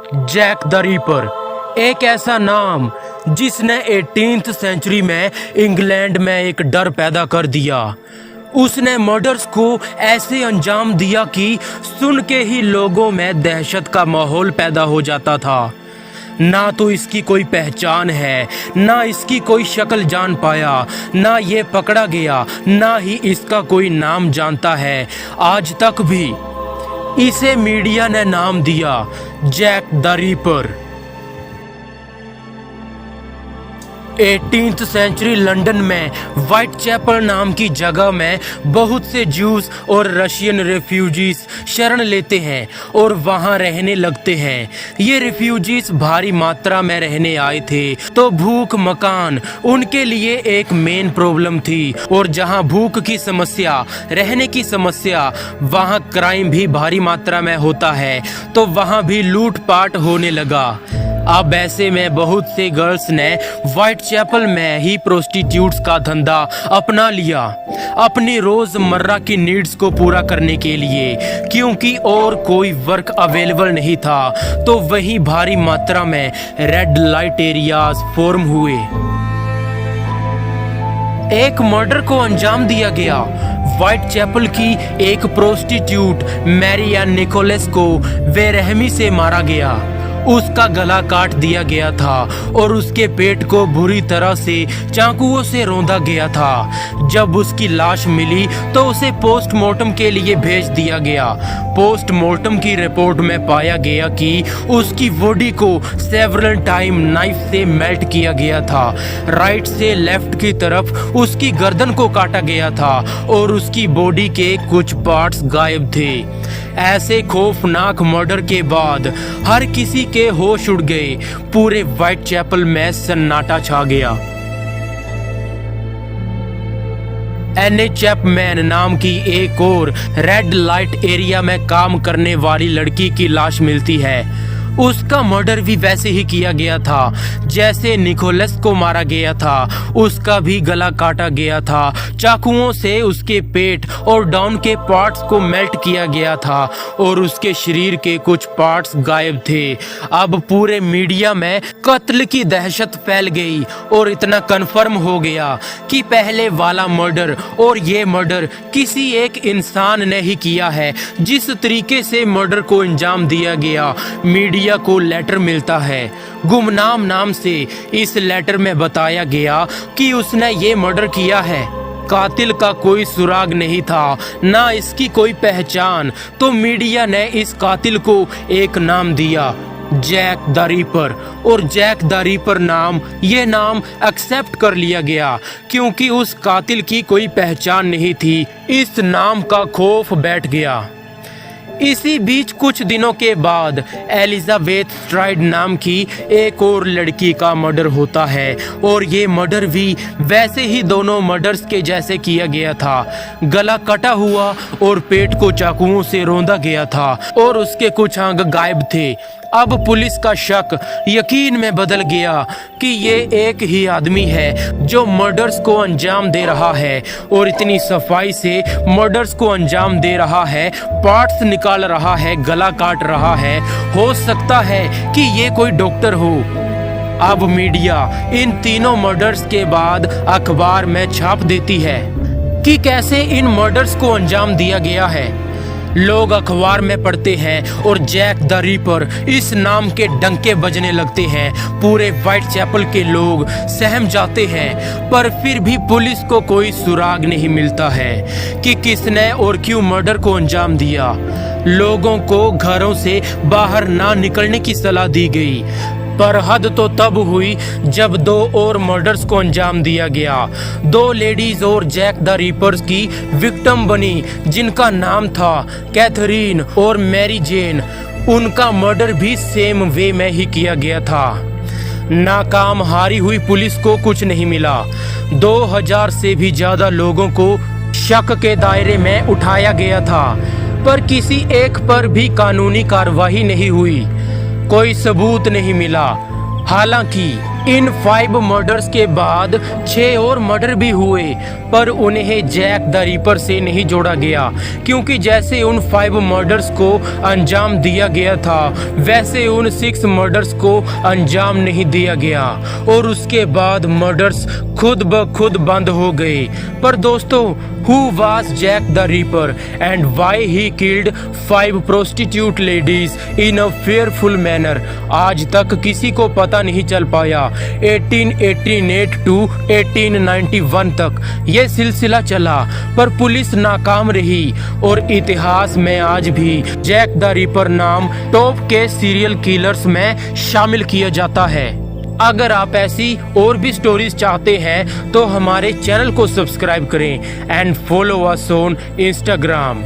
Jack the reaper, एक ऐसा नाम जिसने 18th सेंचुरी में इंग्लैंड में एक डर पैदा कर दिया। उसने मर्डर्स को ऐसे अंजाम दिया कि सुन के ही लोगों में दहशत का माहौल पैदा हो जाता था। ना तो इसकी कोई पहचान है, ना इसकी कोई शक्ल जान पाया, ना ये पकड़ा गया, ना ही इसका कोई नाम जानता है आज तक भी। इसे मीडिया ने नाम दिया Jack the Ripper. 18th century London में व्हाइट चैपल नाम की जगह में बहुत से जूस और रशियन रेफ्यूजीज शरण लेते हैं और वहां रहने लगते हैं। ये रेफ्यूजीज भारी मात्रा में रहने आए थे, तो भूख मकान उनके लिए एक मेन प्रॉब्लम थी। और जहां भूख की समस्या, रहने की समस्या, वहां क्राइम भी भारी मात्रा में होता है, तो वहां भी लूटपाट होने लगा। अब ऐसे में बहुत से गर्ल्स ने व्हाइट चैपल में ही प्रोस्टिट्यूट्स का धंधा अपना लिया अपनी रोजमर्रा की नीड्स को पूरा करने के लिए, क्योंकि और कोई वर्क अवेलेबल नहीं था। तो वहीं भारी मात्रा में रेड लाइट एरियाज फॉर्म हुए। एक मर्डर को अंजाम दिया गया। व्हाइट चैपल की एक प्रोस्टिट्यूट मैरियान निकोलस को बेरहमी से मारा गया। उसका गला काट दिया गया था और उसके पेट को बुरी तरह से चाकुओं से रौंदा गया था। जब उसकी लाश मिली तो उसे पोस्टमार्टम के लिए भेज दिया गया। पोस्टमार्टम की रिपोर्ट में पाया गया कि उसकी बॉडी को सेवरल टाइम नाइफ से मेल्ट किया गया था। राइट से लेफ्ट की तरफ उसकी गर्दन को काटा गया था और उसकी बॉडी के कुछ पार्ट्स गायब थे। ऐसे खौफनाक मर्डर के बाद हर किसी के होश उड़ गए। पूरे व्हाइट चैपल में सन्नाटा छा गया। एने चैपमैन नाम की एक और रेड लाइट एरिया में काम करने वाली लड़की की लाश मिलती है। उसका मर्डर भी वैसे ही किया गया था जैसे निकोलस को मारा गया था। उसका भी गला काटा गया था, चाकुओं से उसके पेट और डाउन के पार्ट्स को मेल्ट किया गया था और उसके शरीर के कुछ पार्ट्स गायब थे। अब पूरे मीडिया में कत्ल की दहशत फैल गई और इतना कन्फर्म हो गया कि पहले वाला मर्डर और ये मर्डर किसी एक इंसान ने ही किया है। जिस तरीके से मर्डर को अंजाम दिया गया, मीडिया को लेटर मिलता है गुमनाम नाम से। इस लेटर में बताया गया कि उसने ये मर्डर किया है। कातिल का कोई सुराग नहीं था, ना इसकी कोई पहचान। तो मीडिया ने इस कातिल को एक नाम दिया, जैक द रीपर। और जैक द रीपर नाम, ये नाम एक्सेप्ट कर लिया गया क्योंकि उस कातिल की कोई पहचान नहीं थी। इस नाम का खौफ बैठ गया। इसी बीच कुछ दिनों के बाद एलिजाबेथ स्ट्राइड नाम की एक और लड़की का मर्डर होता है और ये मर्डर भी वैसे ही दोनों मर्डर्स के जैसे किया गया था। गला कटा हुआ और पेट को चाकुओं से रौंदा गया था और उसके कुछ अंग गायब थे। अब पुलिस का शक यकीन में बदल गया कि ये एक ही आदमी है जो मर्डर्स को अंजाम दे रहा है और इतनी सफाई से मर्डर्स को अंजाम दे रहा है, पार्ट्स निकाल रहा है, गला काट रहा है। हो सकता है कि ये कोई डॉक्टर हो। अब मीडिया इन तीनों मर्डर्स के बाद अखबार में छाप देती है कि कैसे इन मर्डर्स को अंजाम दिया गया है। लोग अखबार में पढ़ते हैं और जैक द रीपर इस नाम के डंके बजने लगते हैं। पूरे व्हाइट चैपल के लोग सहम जाते हैं, पर फिर भी पुलिस को कोई सुराग नहीं मिलता है कि किसने और क्यों मर्डर को अंजाम दिया। लोगों को घरों से बाहर ना निकलने की सलाह दी गई, पर हद तो तब हुई जब दो और मर्डर्स को अंजाम दिया गया। दो लेडीज और जैक द रीपर्स की विक्टिम बनी, जिनका नाम था कैथरीन और मैरी जेन। उनका मर्डर भी सेम वे में ही किया गया था। नाकाम हारी हुई पुलिस को कुछ नहीं मिला। 2000 से भी ज्यादा लोगों को शक के दायरे में उठाया गया था, पर किसी एक पर भी कानूनी कार्रवाई नहीं हुई। कोई सबूत नहीं मिला। हालांकि इन 5 मर्डर्स के बाद 6 और मर्डर भी हुए, पर उन्हें जैक द रीपर से नहीं जोड़ा गया, क्योंकि जैसे उन 5 मर्डर्स को अंजाम दिया गया था वैसे उन 6 मर्डर्स को अंजाम नहीं दिया गया और उसके बाद मर्डर्स खुद ब खुद बंद हो गए। पर दोस्तों, who was Jack the Ripper and why he killed 5 prostitute ladies in a fearful manner, आज तक किसी को पता नहीं चल पाया। 1888 टू 1891 तक ये सिलसिला चला, पर पुलिस नाकाम रही और इतिहास में आज भी जैक द रीपर नाम टॉप के सीरियल किलर्स में शामिल किया जाता है। अगर आप ऐसी और भी स्टोरीज चाहते हैं तो हमारे चैनल को सब्सक्राइब करें and follow us on Instagram.